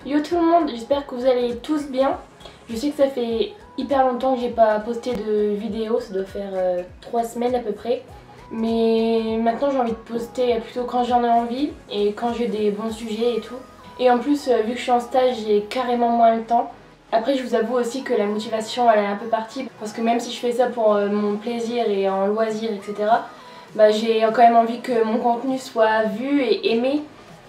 Yo tout le monde, j'espère que vous allez tous bien. Je sais que ça fait hyper longtemps que j'ai pas posté de vidéo, ça doit faire 3 semaines à peu près. Mais maintenant j'ai envie de poster plutôt quand j'en ai envie et quand j'ai des bons sujets et tout. Et en plus vu que je suis en stage, j'ai carrément moins le temps. Après je vous avoue aussi que la motivation elle est un peu partie parce que même si je fais ça pour mon plaisir et en loisir etc. Bah, j'ai quand même envie que mon contenu soit vu et aimé.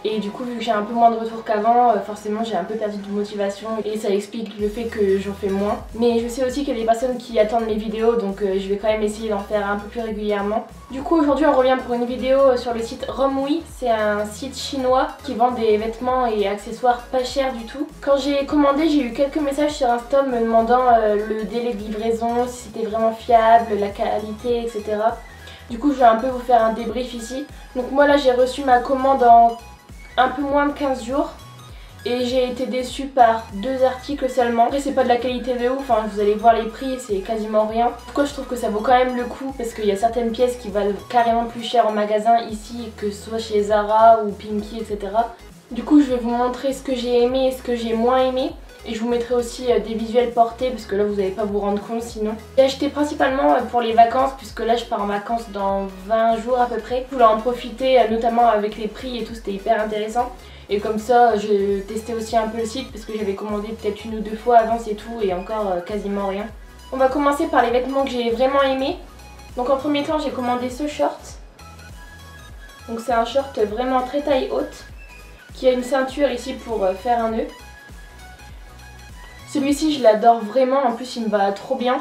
Et du coup vu que j'ai un peu moins de retours qu'avant, forcément j'ai un peu perdu de motivation et ça explique le fait que j'en fais moins. Mais je sais aussi qu'il y a des personnes qui attendent mes vidéos donc je vais quand même essayer d'en faire un peu plus régulièrement. Du coup aujourd'hui on revient pour une vidéo sur le site Romwe. C'est un site chinois qui vend des vêtements et accessoires pas chers du tout. Quand j'ai commandé j'ai eu quelques messages sur Insta me demandant le délai de livraison, si c'était vraiment fiable, la qualité etc. Du coup je vais un peu vous faire un débrief ici. Donc moi là j'ai reçu ma commande en un peu moins de 15 jours et j'ai été déçue par 2 articles seulement. Après c'est pas de la qualité de ouf, hein. Vous allez voir les prix, c'est quasiment rien. Pourquoi je trouve que ça vaut quand même le coup, parce qu'il y a certaines pièces qui valent carrément plus cher en magasin ici que ce soit chez Zara ou Pinky etc. Du coup je vais vous montrer ce que j'ai aimé et ce que j'ai moins aimé. Et je vous mettrai aussi des visuels portés parce que là vous n'allez pas vous rendre compte sinon. J'ai acheté principalement pour les vacances puisque là je pars en vacances dans 20 jours à peu près. Je voulais en profiter notamment avec les prix et tout, c'était hyper intéressant. Et comme ça j'ai testé aussi un peu le site parce que j'avais commandé peut-être 1 ou 2 fois avant c'est tout et encore quasiment rien. On va commencer par les vêtements que j'ai vraiment aimés. Donc en premier temps j'ai commandé ce short. Donc c'est un short vraiment très taille haute qui a une ceinture ici pour faire un nœud. Celui-ci je l'adore vraiment, en plus il me va trop bien.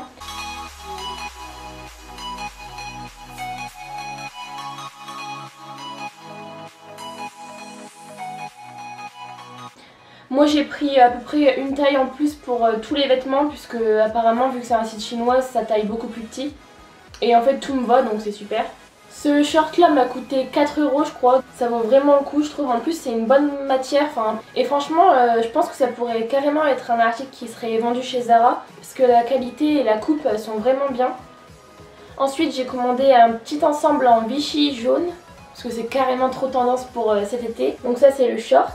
Moi j'ai pris à peu près une taille en plus pour tous les vêtements puisque apparemment vu que c'est un site chinois ça taille beaucoup plus petit. Et en fait tout me va donc c'est super. Ce short là m'a coûté 4 € je crois, ça vaut vraiment le coup je trouve, en plus c'est une bonne matière et franchement je pense que ça pourrait carrément être un article qui serait vendu chez Zara parce que la qualité et la coupe sont vraiment bien. Ensuite j'ai commandé un petit ensemble en Vichy jaune parce que c'est carrément trop tendance pour cet été. Donc ça c'est le short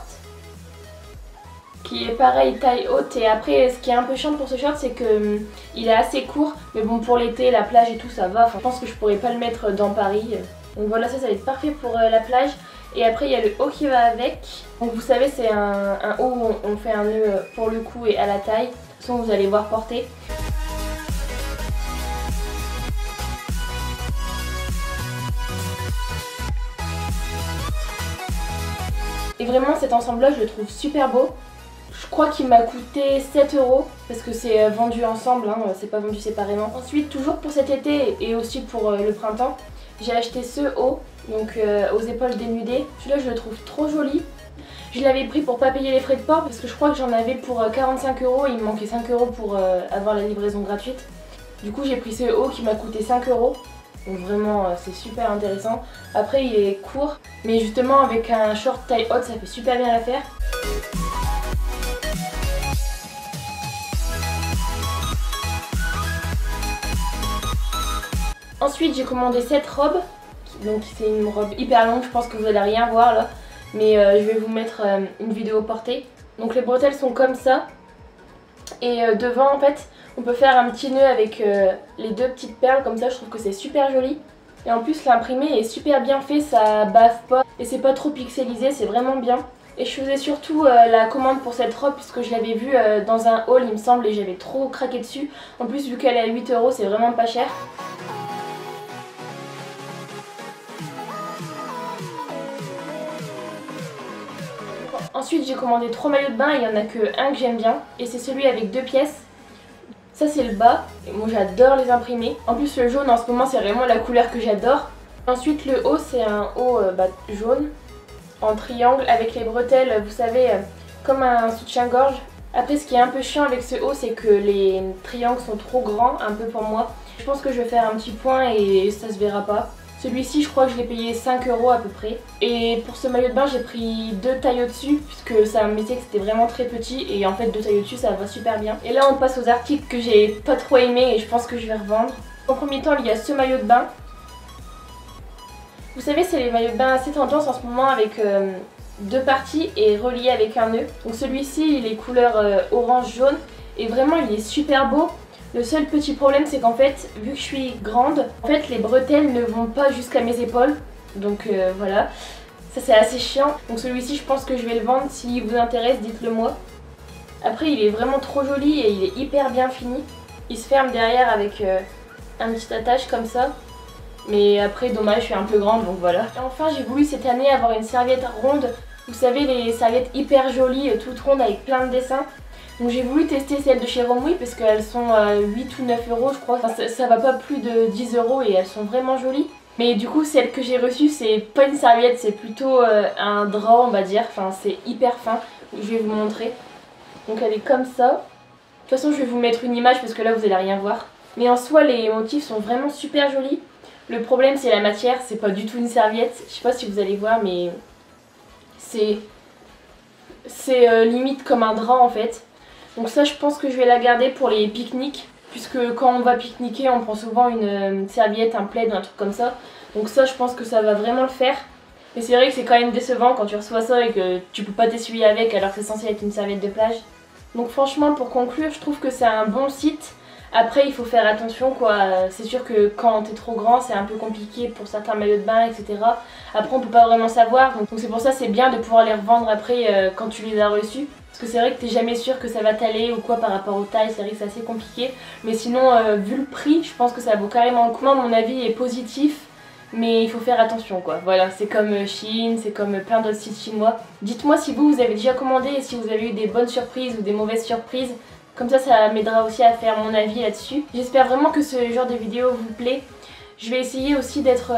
qui est pareil taille haute et après ce qui est un peu chiant pour ce short c'est que il est assez court mais bon pour l'été, la plage et tout ça va, je pense que je pourrais pas le mettre dans Paris. Donc voilà ça va être parfait pour la plage. Et après il y a le haut qui va avec. Donc vous savez c'est un haut où on fait un nœud pour le cou et à la taille. De toute façon vous allez voir porter. Et vraiment cet ensemble là je le trouve super beau. Je crois qu'il m'a coûté 7 € parce que c'est vendu ensemble, hein, c'est pas vendu séparément. Ensuite, toujours pour cet été et aussi pour le printemps, j'ai acheté ce haut, donc aux épaules dénudées. Celui-là, je le trouve trop joli. Je l'avais pris pour pas payer les frais de port parce que je crois que j'en avais pour 45 € et il me manquait 5 € pour avoir la livraison gratuite. Du coup, j'ai pris ce haut qui m'a coûté 5 €. Donc vraiment, c'est super intéressant. Après, il est court, mais justement avec un short taille haute, ça fait super bien l'affaire. Ensuite j'ai commandé cette robe, donc c'est une robe hyper longue, je pense que vous allez rien voir là, mais je vais vous mettre une vidéo portée. Donc les bretelles sont comme ça, et devant en fait on peut faire un petit nœud avec les 2 petites perles comme ça, je trouve que c'est super joli. Et en plus l'imprimé est super bien fait, ça baffe pas et c'est pas trop pixelisé, c'est vraiment bien. Et je faisais surtout la commande pour cette robe puisque je l'avais vue dans un haul il me semble et j'avais trop craqué dessus. En plus vu qu'elle est à 8 € c'est vraiment pas cher. Ensuite j'ai commandé 3 maillots de bain et il n'y en a que un que j'aime bien et c'est celui avec 2 pièces. Ça c'est le bas, et moi j'adore les imprimer. En plus le jaune en ce moment c'est vraiment la couleur que j'adore. Ensuite le haut c'est un haut jaune en triangle avec les bretelles, vous savez, comme un soutien-gorge. Après ce qui est un peu chiant avec ce haut c'est que les triangles sont trop grands, un peu pour moi. Je pense que je vais faire un petit point et ça se verra pas. Celui-ci je crois que je l'ai payé 5 € à peu près. Et pour ce maillot de bain j'ai pris 2 tailles au-dessus puisque ça me mettait que c'était vraiment très petit. Et en fait 2 tailles au-dessus ça va super bien. Et là on passe aux articles que j'ai pas trop aimés et je pense que je vais revendre. En premier temps il y a ce maillot de bain. Vous savez c'est les maillots de bain assez tendance en ce moment avec deux parties et relié avec un nœud. Donc celui-ci il est couleur orange-jaune et vraiment il est super beau. Le seul petit problème c'est qu'en fait, vu que je suis grande, en fait les bretelles ne vont pas jusqu'à mes épaules. Donc voilà, ça c'est assez chiant. Donc celui-ci je pense que je vais le vendre, s'il vous intéresse dites-le moi. Après il est vraiment trop joli et il est hyper bien fini. Il se ferme derrière avec un petit attache comme ça. Mais après dommage, je suis un peu grande donc voilà. Et enfin j'ai voulu cette année avoir une serviette ronde. Vous savez les serviettes hyper jolies, toutes rondes avec plein de dessins. Donc j'ai voulu tester celles de chez Romwe parce qu'elles sont à 8 ou 9 euros je crois. Enfin, ça va pas plus de 10 euros et elles sont vraiment jolies. Mais du coup celle que j'ai reçue c'est pas une serviette, c'est plutôt un drap on va dire. Enfin c'est hyper fin, je vais vous montrer. Donc elle est comme ça. De toute façon je vais vous mettre une image parce que là vous allez rien voir. Mais en soi les motifs sont vraiment super jolis. Le problème c'est la matière, c'est pas du tout une serviette. Je sais pas si vous allez voir mais c'est limite comme un drap en fait. Donc ça je pense que je vais la garder pour les pique-niques. Puisque quand on va pique-niquer on prend souvent une serviette, un plaid ou un truc comme ça. Donc ça je pense que ça va vraiment le faire. Mais c'est vrai que c'est quand même décevant quand tu reçois ça et que tu peux pas t'essuyer avec alors que c'est censé être une serviette de plage. Donc franchement pour conclure je trouve que c'est un bon site. Après il faut faire attention quoi, c'est sûr que quand t'es trop grand c'est un peu compliqué pour certains maillots de bain etc. Après on peut pas vraiment savoir donc c'est pour ça c'est bien de pouvoir les revendre après quand tu les as reçus. Parce que c'est vrai que t'es jamais sûr que ça va t'aller ou quoi par rapport aux tailles, c'est vrai que c'est assez compliqué. Mais sinon vu le prix je pense que ça vaut carrément le coup. Mon avis est positif. Mais il faut faire attention quoi, voilà, c'est comme Shein, c'est comme plein d'autres sites chinois. Dites-moi si vous avez déjà commandé et si vous avez eu des bonnes surprises ou des mauvaises surprises. Comme ça m'aidera aussi à faire mon avis là-dessus. J'espère vraiment que ce genre de vidéo vous plaît. Je vais essayer aussi d'être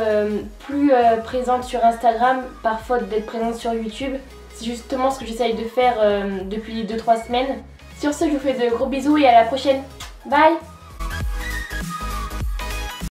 plus présente sur Instagram, par faute d'être présente sur YouTube. C'est justement ce que j'essaye de faire depuis 2-3 semaines. Sur ce, je vous fais de gros bisous et à la prochaine. Bye!